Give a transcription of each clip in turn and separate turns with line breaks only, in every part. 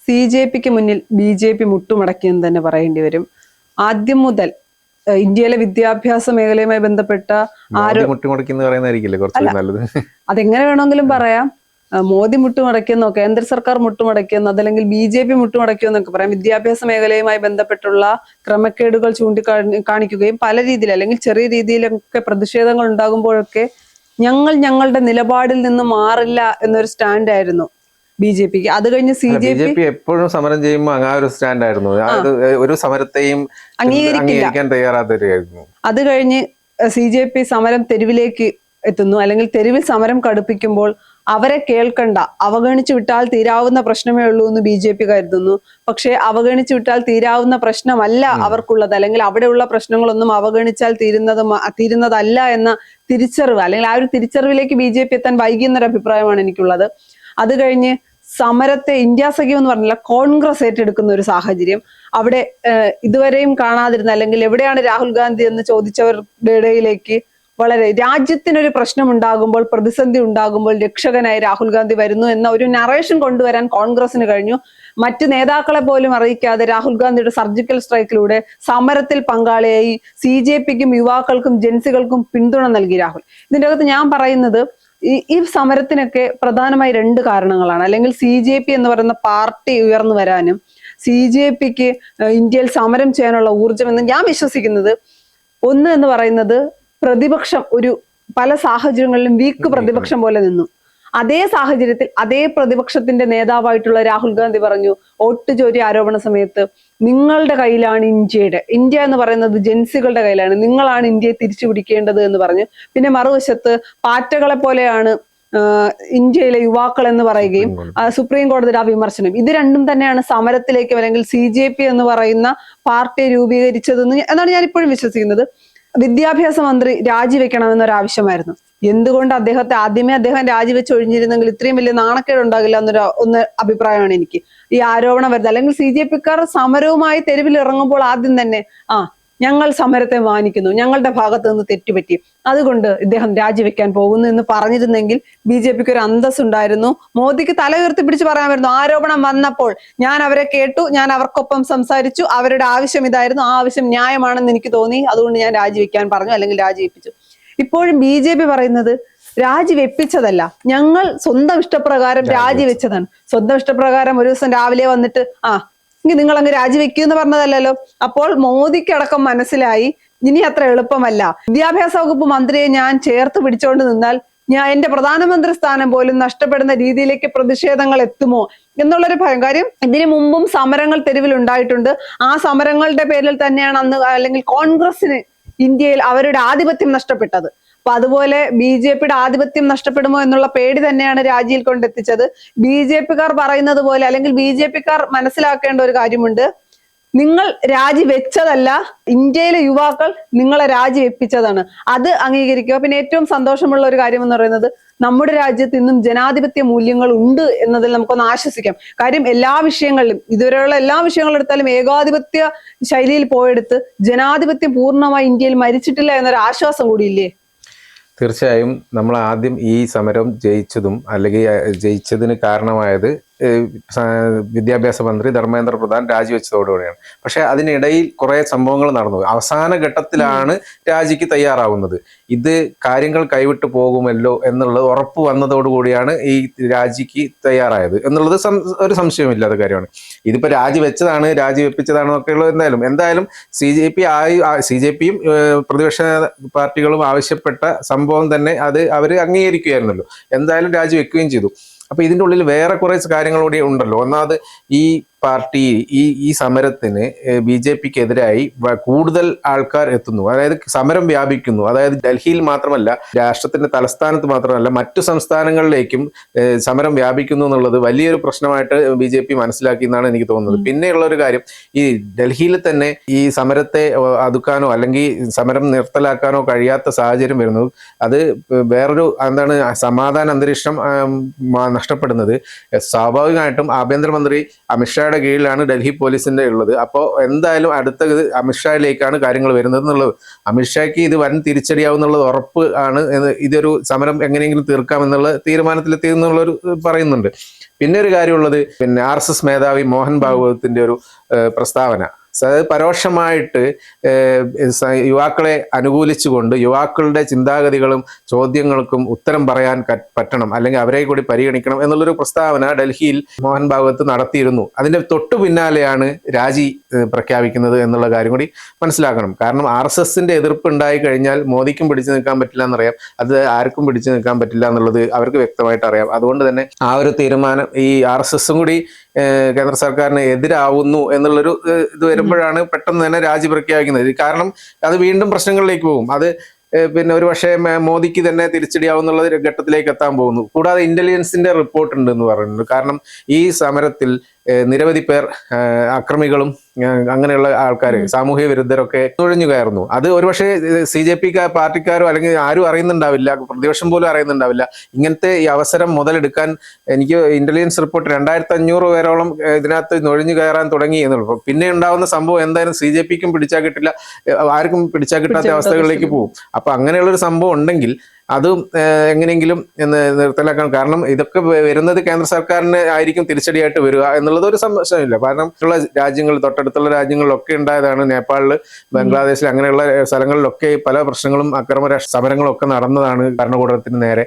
CJPക്ക് മുന്നിൽ BJP മുട്ടുമടക്കിയെന്ന് തന്നെ പറയേണ്ടി വരും. ആദ്യം മുതൽ ഇന്ത്യയിലെ വിദ്യാഭ്യാസ മേഖലയുമായി ബന്ധപ്പെട്ട അതെങ്ങനെ വേണമെങ്കിലും പറയാം. മോദി മുട്ടുമടക്കിയെന്നോ കേന്ദ്ര സർക്കാർ മുട്ടുമടക്കിയെന്നോ അതല്ലെങ്കിൽ BJP മുട്ടുമടക്കിയെന്നൊക്കെ പറയാം. വിദ്യാഭ്യാസ മേഖലയുമായി ബന്ധപ്പെട്ടുള്ള ക്രമക്കേടുകൾ കാണിക്കുകയും പല രീതിയിൽ അല്ലെങ്കിൽ ചെറിയ രീതിയിലൊക്കെ പ്രതിഷേധങ്ങൾ ഉണ്ടാകുമ്പോഴൊക്കെ ഞങ്ങളുടെ നിലപാടിൽ നിന്ന് മാറില്ല എന്നൊരു സ്റ്റാൻഡായിരുന്നു BJPക്ക്. അത് കഴിഞ്ഞ് CJP
എപ്പോഴും സമരം ചെയ്യുമ്പോൾ അങ്ങനെ ഒരു സ്റ്റാൻഡ് ആയിരുന്നു. ഒരു സമരത്തെയും അംഗീകരിക്കാൻ തയ്യാറായിരുന്നു.
അത് കഴിഞ്ഞ് CJP സമരം തെരുവിലേക്ക് എത്തുന്നു, അല്ലെങ്കിൽ തെരുവിൽ സമരം കടുപ്പിക്കുമ്പോൾ അവരെ കേൾക്കണ്ട, അവഗണിച്ചു വിട്ടാൽ തീരാവുന്ന പ്രശ്നമേ ഉള്ളൂ എന്ന് BJP കരുതുന്നു. പക്ഷെ അവഗണിച്ചു വിട്ടാൽ തീരാവുന്ന പ്രശ്നമല്ല അവർക്കുള്ളത്, അല്ലെങ്കിൽ അവിടെയുള്ള പ്രശ്നങ്ങളൊന്നും അവഗണിച്ചാൽ തീരുന്നതല്ല എന്ന തിരിച്ചറിവ്, അല്ലെങ്കിൽ ആ ഒരു തിരിച്ചറിവിലേക്ക് BJP എത്താൻ വൈകിയെന്നൊരു അഭിപ്രായമാണ് എനിക്കുള്ളത്. അത് കഴിഞ്ഞ് സമരത്തെ ഇന്ത്യ സഖ്യം എന്ന് പറഞ്ഞില്ല, കോൺഗ്രസ് ഏറ്റെടുക്കുന്ന ഒരു സാഹചര്യം അവിടെ ഇതുവരെയും കാണാതിരുന്ന, അല്ലെങ്കിൽ എവിടെയാണ് രാഹുൽ ഗാന്ധി എന്ന് ചോദിച്ചവരുടെ ഇടയിലേക്ക് വളരെ രാജ്യത്തിനൊരു പ്രശ്നം ഉണ്ടാകുമ്പോൾ, പ്രതിസന്ധി ഉണ്ടാകുമ്പോൾ രക്ഷകനായി രാഹുൽ ഗാന്ധി വരുന്നു എന്ന ഒരു നറേഷൻ കൊണ്ടുവരാൻ കോൺഗ്രസിന് കഴിഞ്ഞു. മറ്റ് നേതാക്കളെ പോലും അറിയിക്കാതെ രാഹുൽ ഗാന്ധിയുടെ സർജിക്കൽ സ്ട്രൈക്കിലൂടെ സമരത്തിൽ പങ്കാളിയായി CJPക്കും യുവാക്കൾക്കും ജൻസികൾക്കും പിന്തുണ നൽകി രാഹുൽ. ഇതിൻ്റെ അകത്ത് ഞാൻ പറയുന്നത് ഈ സമരത്തിനൊക്കെ പ്രധാനമായി 2 കാരണങ്ങളാണ്. അല്ലെങ്കിൽ CJP എന്ന് പറയുന്ന പാർട്ടി ഉയർന്നു വരാനും CJPക്ക് ഇന്ത്യയിൽ സമരം ചെയ്യാനുള്ള ഊർജം എന്ന് ഞാൻ വിശ്വസിക്കുന്നത്, ഒന്ന് എന്ന് പറയുന്നത് പ്രതിപക്ഷം പല സാഹചര്യങ്ങളിലും വീക്ക് പ്രതിപക്ഷം പോലെ നിന്നു. അതേ സാഹചര്യത്തിൽ അതേ പ്രതിപക്ഷത്തിന്റെ നേതാവായിട്ടുള്ള രാഹുൽ ഗാന്ധി പറഞ്ഞു, വോട്ട് ചോരി ആരോപണ സമയത്ത് നിങ്ങളുടെ കയ്യിലാണ് ഇന്ത്യ എന്ന് പറയുന്നത് ജൻസികളുടെ കയ്യിലാണ്, നിങ്ങളാണ് ഇന്ത്യയെ തിരിച്ചു പിടിക്കേണ്ടത് എന്ന് പറഞ്ഞു. പിന്നെ മറുവശത്ത് പാറ്റകളെ പോലെയാണ് ഇന്ത്യയിലെ യുവാക്കൾ എന്ന് പറയുകയും സുപ്രീം കോടതിയുടെ ആ വിമർശനം, ഇത് രണ്ടും തന്നെയാണ് സമരത്തിലേക്ക് അല്ലെങ്കിൽ CJP എന്ന് പറയുന്ന പാർട്ടിയെ രൂപീകരിച്ചതെന്ന് എന്നാണ് ഞാൻ ഇപ്പോഴും വിശ്വസിക്കുന്നത്. വിദ്യാഭ്യാസ മന്ത്രി രാജിവെക്കണമെന്നൊരാവശ്യമായിരുന്നു. എന്തുകൊണ്ട് ആദ്യമേ അദ്ദേഹം രാജിവെച്ച് ഒഴിഞ്ഞിരുന്നെങ്കിൽ ഇത്രയും വലിയ നാണക്കേട് ഉണ്ടാകില്ല എന്നൊരു അഭിപ്രായമാണ് എനിക്ക്. ഈ ആരോപണം വരുന്നത്, അല്ലെങ്കിൽ CJPക്കാർ സമരവുമായി തെരുവിൽ ഇറങ്ങുമ്പോൾ ആദ്യം തന്നെ ഞങ്ങൾ സമരത്തെ മാനിക്കുന്നു, ഞങ്ങളുടെ ഭാഗത്ത് നിന്ന് തെറ്റുപറ്റി, അതുകൊണ്ട് ഇദ്ദേഹം രാജിവെക്കാൻ പോകുന്നു എന്ന് പറഞ്ഞിരുന്നെങ്കിൽ BJPക്ക് ഒരു അന്തസ്സുണ്ടായിരുന്നു. മോദിക്ക് തല ഉയർത്തിപ്പിടിച്ച് പറയാമായിരുന്നു, ആരോപണം വന്നപ്പോൾ ഞാൻ അവരെ കേട്ടു, ഞാൻ അവർക്കൊപ്പം സംസാരിച്ചു, അവരുടെ ആവശ്യം ഇതായിരുന്നു, ആ ആവശ്യം ന്യായമാണെന്ന് എനിക്ക് തോന്നി, അതുകൊണ്ട് ഞാൻ രാജിവെക്കാൻ പറഞ്ഞു, അല്ലെങ്കിൽ രാജിവെപ്പിച്ചു. ഇപ്പോഴും BJP പറയുന്നത് രാജിവെപ്പിച്ചതല്ല, ഞങ്ങൾ സ്വന്തം ഇഷ്ടപ്രകാരം രാജിവെച്ചതാണ്. സ്വന്തം ഇഷ്ടപ്രകാരം ഒരു ദിവസം രാവിലെ വന്നിട്ട് നിങ്ങൾ അങ്ങ് രാജിവെക്കൂ എന്ന് പറഞ്ഞതല്ലല്ലോ. അപ്പോൾ മോദിക്കടക്കം മനസ്സിലായി ഇനി അത്ര എളുപ്പമല്ല. വിദ്യാഭ്യാസ വകുപ്പ് മന്ത്രിയെ ഞാൻ ചേർത്ത് പിടിച്ചുകൊണ്ട് നിന്നാൽ എന്റെ പ്രധാനമന്ത്രി സ്ഥാനം പോലും നഷ്ടപ്പെടുന്ന രീതിയിലേക്ക് പ്രതിഷേധങ്ങൾ എത്തുമോ എന്നുള്ളൊരു ഭയം. കാര്യം ഇതിനു മുമ്പും സമരങ്ങൾ തെരുവിൽ ഉണ്ടായിട്ടുണ്ട്. ആ സമരങ്ങളുടെ പേരിൽ തന്നെയാണ് അന്ന് അല്ലെങ്കിൽ കോൺഗ്രസിന് ഇന്ത്യയിൽ അവരുടെ ആധിപത്യം നഷ്ടപ്പെട്ടത്. അപ്പൊ അതുപോലെ BJPയുടെ ആധിപത്യം നഷ്ടപ്പെടുമോ എന്നുള്ള പേടി തന്നെയാണ് രാജിയിൽ കൊണ്ടെത്തിച്ചത്. BJPക്കാർ പറയുന്നത് പോലെ, അല്ലെങ്കിൽ BJPക്കാർ മനസ്സിലാക്കേണ്ട ഒരു കാര്യമുണ്ട്, നിങ്ങൾ രാജിവെച്ചതല്ല, ഇന്ത്യയിലെ യുവാക്കൾ നിങ്ങളെ രാജിവെപ്പിച്ചതാണ്. അത് അംഗീകരിക്കുക. പിന്നെ ഏറ്റവും സന്തോഷമുള്ള ഒരു കാര്യം എന്ന് പറയുന്നത്, നമ്മുടെ രാജ്യത്ത് ഇന്നും ജനാധിപത്യ മൂല്യങ്ങൾ ഉണ്ട് എന്നതിൽ നമുക്കൊന്ന് ആശ്വസിക്കാം. കാര്യം എല്ലാ വിഷയങ്ങളിലും, ഇതുവരെയുള്ള എല്ലാ വിഷയങ്ങളും എടുത്താലും ഏകാധിപത്യ ശൈലിയിൽ പോയെടുത്ത് ജനാധിപത്യം പൂർണ്ണമായി ഇന്ത്യയിൽ മരിച്ചിട്ടില്ല എന്നൊരു ആശ്വാസം കൂടിയില്ലേ?
തീർച്ചയായും നമ്മൾ ആദ്യം ഈ സമരം ജയിച്ചതും അല്ലെങ്കിൽ ജയിച്ചതിന് കാരണമായത് വിദ്യാഭ്യാസ മന്ത്രി ധർമ്മേന്ദ്ര പ്രധാൻ രാജിവെച്ചതോടുകൂടിയാണ്. പക്ഷെ അതിനിടയിൽ കുറെ സംഭവങ്ങൾ നടന്നു. അവസാന ഘട്ടത്തിലാണ് രാജിക്ക് തയ്യാറാവുന്നത്. ഇത് കാര്യങ്ങൾ കൈവിട്ടു പോകുമല്ലോ എന്നുള്ളത് ഉറപ്പ് വന്നതോടുകൂടിയാണ് ഈ രാജിക്ക് തയ്യാറായത് എന്നുള്ളത് ഒരു സംശയമില്ലാത്ത കാര്യമാണ്. ഇതിപ്പോ രാജിവെച്ചതാണ് രാജിവെപ്പിച്ചതാണെന്നൊക്കെയുള്ളത് എന്തായാലും CJPയും പ്രതിപക്ഷ പാർട്ടികളും ആവശ്യപ്പെട്ട സംഭവം തന്നെ അത് അവർ അംഗീകരിക്കുകയായിരുന്നല്ലോ. എന്തായാലും രാജിവെക്കുകയും ചെയ്തു. അപ്പൊ ഇതിൻ്റെ ഉള്ളിൽ വേറെ കുറെ കാര്യങ്ങൾ കൂടി ഉണ്ടല്ലോ. ഒന്നാമത് ഈ പാർട്ടി ഈ സമരത്തിന് BJPക്കെതിരായി കൂടുതൽ ആൾക്കാർ എത്തുന്നു, അതായത് സമരം വ്യാപിക്കുന്നു. അതായത് ഡൽഹിയിൽ മാത്രമല്ല, രാഷ്ട്രത്തിന്റെ തലസ്ഥാനത്ത് മാത്രമല്ല, മറ്റു സംസ്ഥാനങ്ങളിലേക്കും സമരം വ്യാപിക്കുന്നു എന്നുള്ളത് വലിയൊരു പ്രശ്നമായിട്ട് BJP മനസ്സിലാക്കി എന്നാണ് എനിക്ക് തോന്നുന്നത്. പിന്നെയുള്ള ഒരു കാര്യം, ഈ ഡൽഹിയിൽ തന്നെ ഈ സമരത്തെ ഒതുക്കാനോ അല്ലെങ്കിൽ സമരം നിർത്തലാക്കാനോ കഴിയാത്ത സാഹചര്യം വരുന്നു. അത് വേറൊരു സമാധാന അന്തരീക്ഷം നഷ്ടപ്പെടുന്നത് സ്വാഭാവികമായിട്ടും ആഭ്യന്തരമന്ത്രി അമിത്ഷായുടെ കീഴിലാണ് ഡൽഹി പോലീസിന്റെ ഉള്ളത്. അപ്പോൾ എന്തായാലും അടുത്തത് അമിത്ഷായിലേക്കാണ് കാര്യങ്ങൾ വരുന്നത് എന്നുള്ളത്. അമിത്ഷായ്ക്ക് ഇത് വൻ തിരിച്ചടിയാവുന്നുള്ളത് ഉറപ്പ് ആണ്. ഇതൊരു സമരം എങ്ങനെയെങ്കിലും തീർക്കാമെന്നുള്ള തീരുമാനത്തിലെത്തിയെന്നുള്ളൊരു പറയുന്നുണ്ട്. പിന്നെ ഒരു കാര്യമുള്ളത് പിന്നെ RSS മേധാവി മോഹൻ ഭാഗവതത്തിന്റെ ഒരു പ്രസ്താവന. അതായത് പരോക്ഷമായിട്ട് യുവാക്കളെ അനുകൂലിച്ചുകൊണ്ട് യുവാക്കളുടെ ചിന്താഗതികളും ചോദ്യങ്ങൾക്കും ഉത്തരം പറയാൻ പറ്റണം, അല്ലെങ്കിൽ അവരെ കൂടി പരിഗണിക്കണം എന്നുള്ളൊരു പ്രസ്താവന ഡൽഹിയിൽ മോഹൻ ഭാഗവത് നടത്തിയിരുന്നു. അതിന്റെ തൊട്ടു പിന്നാലെയാണ് രാജി പ്രഖ്യാപിക്കുന്നത് എന്നുള്ള കാര്യം കൂടി മനസ്സിലാക്കണം. കാരണം RSSന്റെ എതിർപ്പ് ഉണ്ടായി കഴിഞ്ഞാൽ മോദിക്കും പിടിച്ചു നിൽക്കാൻ പറ്റില്ല എന്നറിയാം, അത് ആർക്കും പിടിച്ചു നിൽക്കാൻ പറ്റില്ല എന്നുള്ളത് അവർക്ക് വ്യക്തമായിട്ട് അറിയാം. അതുകൊണ്ട് തന്നെ ആ ഒരു തീരുമാനം ഈ RSSും കൂടി കേന്ദ്ര സർക്കാരിന് എതിരാവുന്നു എന്നുള്ളൊരു ഇത് വരുമ്പോഴാണ് പെട്ടെന്ന് തന്നെ രാജി പ്രഖ്യാപിക്കുന്നത്. കാരണം അത് വീണ്ടും പ്രശ്നങ്ങളിലേക്ക് പോകും. അത് പിന്നെ ഒരു പക്ഷേ മോദിക്ക് തന്നെ തിരിച്ചടിയാവുന്നുള്ള ഘട്ടത്തിലേക്ക് എത്താൻ പോകുന്നു. കൂടാതെ ഇന്റലിജൻസിന്റെ റിപ്പോർട്ട് ഉണ്ട് എന്ന് പറയുന്നുണ്ട്. കാരണം ഈ സമരത്തിൽ നിരവധി പേർ അക്രമികളും അങ്ങനെയുള്ള ആൾക്കാർ, സാമൂഹ്യ വിരുദ്ധരൊക്കെ നുഴഞ്ഞു കയറുന്നു. അത് ഒരുപക്ഷെ CJP പാർട്ടിക്കാരോ അല്ലെങ്കിൽ ആരും അറിയുന്നുണ്ടാവില്ല, പ്രതിപക്ഷം പോലും അറിയുന്നുണ്ടാവില്ല. ഇങ്ങനത്തെ ഈ അവസരം മുതലെടുക്കാൻ എനിക്ക് ഇന്റലിജൻസ് റിപ്പോർട്ട് 2500 പേരോളം ഇതിനകത്ത് നുഴഞ്ഞു കയറാൻ തുടങ്ങി എന്നുള്ളൂ. പിന്നെ ഉണ്ടാവുന്ന സംഭവം എന്തായാലും CJPക്കും പിടിച്ചാൽ കിട്ടില്ല, ആർക്കും പിടിച്ചാൽ കിട്ടാത്ത അവസ്ഥകളിലേക്ക് പോകും. അപ്പൊ അങ്ങനെയുള്ളൊരു സംഭവം ഉണ്ടെങ്കിൽ അതും എങ്ങനെയെങ്കിലും നിർത്തലാക്കണം. കാരണം ഇതൊക്കെ വരുന്നത് കേന്ദ്ര സർക്കാരിന് ആയിരിക്കും തിരിച്ചടിയായിട്ട് വരിക എന്നുള്ളത് ഒരു സംശയമില്ല. കാരണം ഉള്ള രാജ്യങ്ങൾ, തൊട്ടടുത്തുള്ള രാജ്യങ്ങളിലൊക്കെ ഉണ്ടായതാണ്. നേപ്പാളില്, ബംഗ്ലാദേശിൽ, അങ്ങനെയുള്ള സ്ഥലങ്ങളിലൊക്കെ പല പ്രശ്നങ്ങളും അക്രമ സമരങ്ങളും ഒക്കെ നടന്നതാണ് ഭരണകൂടത്തിന് നേരെ.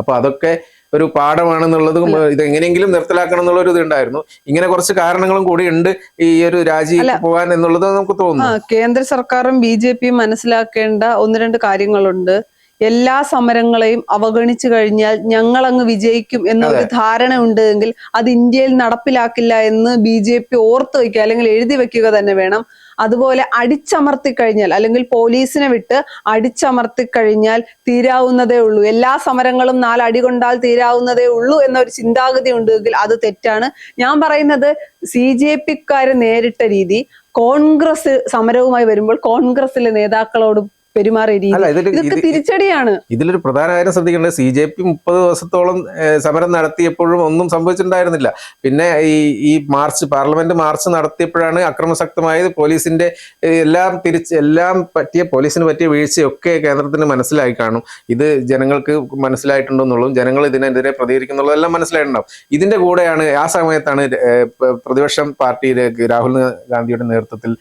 അപ്പൊ അതൊക്കെ ഒരു പാഠമാണെന്നുള്ളതും ഇത് എങ്ങനെയെങ്കിലും നിർത്തലാക്കണം എന്നുള്ളൊരു ഇത് ഉണ്ടായിരുന്നു. ഇങ്ങനെ കുറച്ച് കാരണങ്ങളും കൂടി ഉണ്ട് ഈ ഒരു രാജി പോകാൻ എന്നുള്ളത് നമുക്ക് തോന്നുന്നു.
കേന്ദ്ര സർക്കാരും BJPയും മനസ്സിലാക്കേണ്ട 1-2 കാര്യങ്ങളുണ്ട്. എല്ലാ സമരങ്ങളെയും അവഗണിച്ചു കഴിഞ്ഞാൽ ഞങ്ങൾ അങ്ങ് വിജയിക്കും എന്നൊരു ധാരണ ഉണ്ടെങ്കിൽ അത് ഇന്ത്യയിൽ നടപ്പിലാക്കില്ല എന്ന് BJP ഓർത്തു വയ്ക്കുക, അല്ലെങ്കിൽ എഴുതി വെക്കുക തന്നെ വേണം. അതുപോലെ അടിച്ചമർത്തി കഴിഞ്ഞാൽ, അല്ലെങ്കിൽ പോലീസിനെ വിട്ട് അടിച്ചമർത്തി കഴിഞ്ഞാൽ തീരാവുന്നതേ ഉള്ളൂ, എല്ലാ സമരങ്ങളും 4 അടി കൊണ്ടാൽ തീരാവുന്നതേ ഉള്ളൂ എന്നൊരു ചിന്താഗതി ഉണ്ടെങ്കിൽ അത് തെറ്റാണ്. ഞാൻ പറയുന്നത് CJPക്കാര് നേരിട്ട രീതി, കോൺഗ്രസ് സമരവുമായി വരുമ്പോൾ കോൺഗ്രസിലെ നേതാക്കളോട് പെരുമാറിയ രീതി, ഇതൊക്കെ തിരിച്ചടിയാണ്.
ഇതിലൊരു പ്രധാന കാര്യം ശ്രദ്ധിക്കേണ്ടത്, CJP 30 ദിവസത്തോളം സമരം നടത്തിയപ്പോഴും ഒന്നും സംഭവിച്ചിട്ടുണ്ടായിരുന്നില്ല. പിന്നെ ഈ പാർലമെന്റ് മാർച്ച് നടത്തിയപ്പോഴാണ് അക്രമസക്തമായത്. പോലീസിന്റെ പോലീസിന് പറ്റിയ വീഴ്ചയൊക്കെ കേന്ദ്രത്തിന് മനസ്സിലായി കാണും. ഇത് ജനങ്ങൾക്ക് മനസ്സിലായിട്ടുണ്ടെന്നുള്ളതും ജനങ്ങൾ ഇതിനെതിരെ പ്രതികരിക്കുന്നുള്ളതെല്ലാം മനസ്സിലായിട്ടുണ്ടാവും. ഇതിന്റെ കൂടെയാണ് ആ സമയത്താണ് പ്രതിപക്ഷം പാർട്ടിയിലേക്ക് രാഹുൽ ഗാന്ധിയുടെ നേതൃത്വത്തിൽ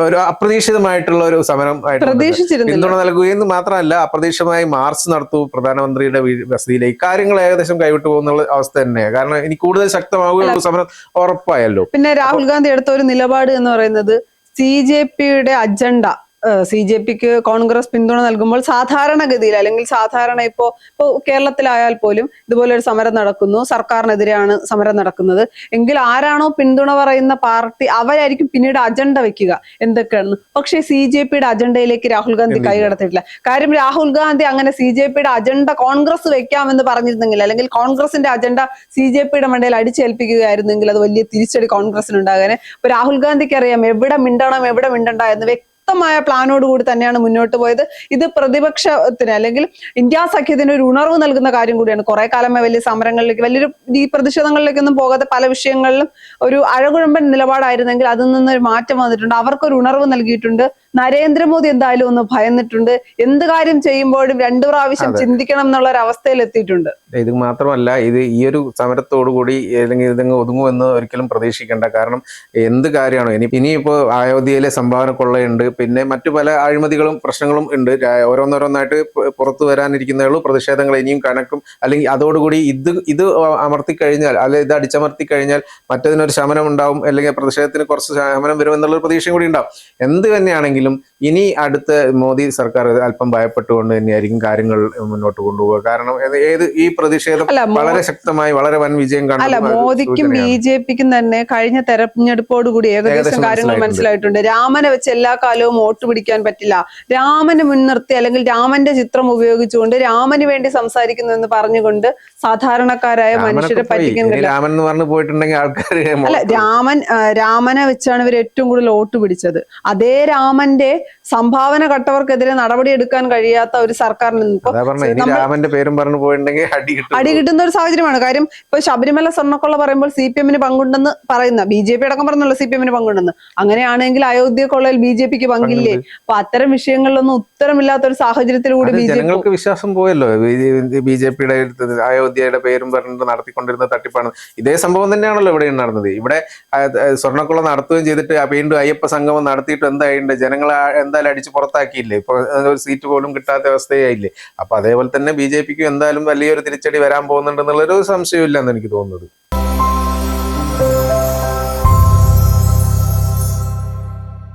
ഒരു അപ്രതീക്ഷിതമായിട്ടുള്ള ഒരു സമരം ആയിട്ട് പിന്തുണ നൽകുകയെന്ന് മാത്രമല്ല, അപ്രതീക്ഷിതമായി മാർച്ച് നടത്തൂ പ്രധാനമന്ത്രിയുടെ വസതിയിലേക്ക്. കാര്യങ്ങൾ ഏകദേശം കൈവിട്ടു പോകുന്ന അവസ്ഥ തന്നെയാണ്. കാരണം ഇനി കൂടുതൽ ശക്തമാവുകയുള്ള സമരം ഉറപ്പായല്ലോ.
പിന്നെ രാഹുൽ ഗാന്ധി എടുത്ത ഒരു നിലപാട് എന്ന് പറയുന്നത് CJPയുടെ അജണ്ട, CJPക്ക് കോൺഗ്രസ് പിന്തുണ നൽകുമ്പോൾ സാധാരണഗതിയിൽ, അല്ലെങ്കിൽ സാധാരണ ഇപ്പോ കേരളത്തിലായാൽ പോലും ഇതുപോലെ ഒരു സമരം നടക്കുന്നു, സർക്കാരിനെതിരെയാണ് സമരം നടക്കുന്നത് എങ്കിൽ ആരാണോ പിന്തുണ പറയുന്ന പാർട്ടി അവരായിരിക്കും പിന്നീട് അജണ്ട വെക്കുക എന്തൊക്കെയാണെന്ന്. പക്ഷേ CJPയുടെ അജണ്ടയിലേക്ക് രാഹുൽ ഗാന്ധി കൈകടത്തിയിട്ടില്ല. കാര്യം രാഹുൽ ഗാന്ധി അങ്ങനെ CJPയുടെ അജണ്ട കോൺഗ്രസ് വെക്കാമെന്ന് പറഞ്ഞിരുന്നെങ്കിൽ, അല്ലെങ്കിൽ കോൺഗ്രസിന്റെ അജണ്ട CJPയുടെ മണ്ടയിൽ അടിച്ചേൽപ്പിക്കുകയായിരുന്നെങ്കിൽ അത് വലിയ തിരിച്ചടി കോൺഗ്രസിനുണ്ടാകാനെ. ഇപ്പൊ രാഹുൽ ഗാന്ധിക്ക് അറിയാം എവിടെ മിണ്ടണം എവിടെ മിണ്ടണ്ട എന്ന് വ്യക്തമായ പ്ലാനോട് കൂടി തന്നെയാണ് മുന്നോട്ട് പോയത്. ഇത് പ്രതിപക്ഷത്തിന്, അല്ലെങ്കിൽ ഇന്ത്യ സഖ്യത്തിന് ഒരു ഉണർവ് നൽകുന്ന കാര്യം കൂടിയാണ്. കുറെ കാലമായി വലിയ സമരങ്ങളിലേക്ക്, വലിയൊരു ഈ പ്രതിഷേധങ്ങളിലേക്കൊന്നും പോകാതെ പല വിഷയങ്ങളിലും ഒരു അഴകുഴമ്പൻ നിലപാടായിരുന്നെങ്കിൽ അതിൽ നിന്നൊരു മാറ്റം വന്നിട്ടുണ്ട്. അവർക്കൊരു ഉണർവ് നൽകിയിട്ടുണ്ട്. നരേന്ദ്രമോദി എന്തായാലും ഒന്ന് ഭയന്നിട്ടുണ്ട്. എന്ത് കാര്യം ചെയ്യുമ്പോഴും 2 പ്രാവശ്യം ചിന്തിക്കണം എന്നുള്ള ഒരു അവസ്ഥയിൽ എത്തിയിട്ടുണ്ട്.
ഇത് മാത്രമല്ല, ഇത് ഈ ഒരു സമരത്തോടുകൂടി അല്ലെങ്കിൽ ഇതങ്ങ് ഒതുങ്ങുമെന്ന് ഒരിക്കലും പ്രതീക്ഷിക്കേണ്ട. കാരണം എന്ത് കാര്യമാണോ ഇനിയിപ്പോ അയോധ്യയിലെ സംഭാവന കൊള്ളയുണ്ട്, പിന്നെ മറ്റു പല അഴിമതികളും പ്രശ്നങ്ങളും ഉണ്ട്. ഓരോന്നോരോന്നായിട്ട് പുറത്തു വരാനിരിക്കുന്നേ ഉള്ളൂ. പ്രതിഷേധങ്ങൾ ഇനിയും കണക്കും. അല്ലെങ്കിൽ അതോടുകൂടി ഇത് അമർത്തി കഴിഞ്ഞാൽ, അല്ലെങ്കിൽ ഇത് അടിച്ചമർത്തി കഴിഞ്ഞാൽ മറ്റതിനൊരു ശമനം ഉണ്ടാവും, അല്ലെങ്കിൽ പ്രതിഷേധത്തിന് കുറച്ച് ശമനം വരും എന്നുള്ളൊരു പ്രതീക്ഷയും കൂടി ഉണ്ടാവും. എന്ത് തന്നെയാണെങ്കിലും ഇനി അടുത്ത മോദി സർക്കാർ അല്പം ഭയപ്പെട്ടുകൊണ്ട് തന്നെയായിരിക്കും കാര്യങ്ങൾ മുന്നോട്ട് കൊണ്ടുപോകുക. കാരണം ഈ പ്രതിഷേധം വളരെ ശക്തമായി വളരെ വൻ വിജയം കാണും.
മോദിക്കും BJPക്കും തന്നെ കഴിഞ്ഞ തെരഞ്ഞെടുപ്പോടുകൂടി ഏകദേശം കാര്യങ്ങൾ മനസ്സിലായിട്ടുണ്ട്. രാമനെ വെച്ച് എല്ലാ കാലവും വോട്ട് പിടിക്കാൻ പറ്റില്ല. രാമനെ മുൻനിർത്തി, അല്ലെങ്കിൽ രാമന്റെ ചിത്രം ഉപയോഗിച്ചുകൊണ്ട് രാമന് വേണ്ടി സംസാരിക്കുന്നു എന്ന് പറഞ്ഞുകൊണ്ട് സാധാരണക്കാരായ മനുഷ്യരെ പറ്റിക്കാൻ
രാമൻ എന്ന് പറഞ്ഞു പോയിട്ടുണ്ടെങ്കിൽ ആൾക്കാർ
രാമനെ വെച്ചാണ് ഇവർ ഏറ്റവും കൂടുതൽ വോട്ട് പിടിച്ചത്. അതേ രാമൻ രാമന്റെ സംഭാവന കട്ടവർക്കെതിരെ നടപടിയെടുക്കാൻ കഴിയാത്ത ഒരു സർക്കാരിൽ നിന്ന് ഇപ്പൊ
അതാ പറഞ്ഞ ഇനി രാമന്റെ പേരും പറഞ്ഞു പോയിട്ടുണ്ടെങ്കിൽ
അടി കിട്ടുന്ന ഒരു സാഹചര്യമാണ്. കാര്യം ഇപ്പൊ ശബരിമല സ്വർണ്ണക്കൊള്ള പറയുമ്പോൾ CPM-ന് പങ്കുണ്ടെന്ന് പറയുന്ന BJP അടക്കം പറഞ്ഞല്ലോ CPM-ന് പങ്കുണ്ടെന്ന്. അങ്ങനെയാണെങ്കിൽ അയോധ്യ കൊള്ളയിൽ BJP-ക്ക് പങ്കില്ലേ? അപ്പൊ അത്തരം വിഷയങ്ങളിലൊന്നും ഉത്തരമില്ലാത്ത ഒരു സാഹചര്യത്തിലൂടെ
ജനങ്ങൾക്ക് വിശ്വാസം പോയല്ലോ. BJP-യുടെ അയോധ്യയുടെ പേരും പറഞ്ഞിട്ട് നടത്തിക്കൊണ്ടിരുന്ന തട്ടിപ്പാണ്. ഇതേ സംഭവം തന്നെയാണല്ലോ ഇവിടെ നടന്നത്. ഇവിടെ സ്വർണ്ണക്കൊള്ള നടത്തുകയും ചെയ്തിട്ട് വീണ്ടും അയ്യപ്പ സംഗമം നടത്തിയിട്ട് എന്തായിട്ടുണ്ട്? ജനങ്ങളെ എന്തായാലും അടിച്ച് പുറത്താക്കിയില്ലേ? ഇപ്പൊ ഒരു സീറ്റ് പോലും കിട്ടാത്ത അവസ്ഥയായില്ലേ? അപ്പൊ അതേപോലെ തന്നെ BJP-ക്ക് എന്തായാലും വലിയൊരു തിരിച്ചടി വരാൻ പോകുന്നുണ്ടെന്നുള്ളൊരു സംശയമില്ലെന്ന് എനിക്ക് തോന്നുന്നത്.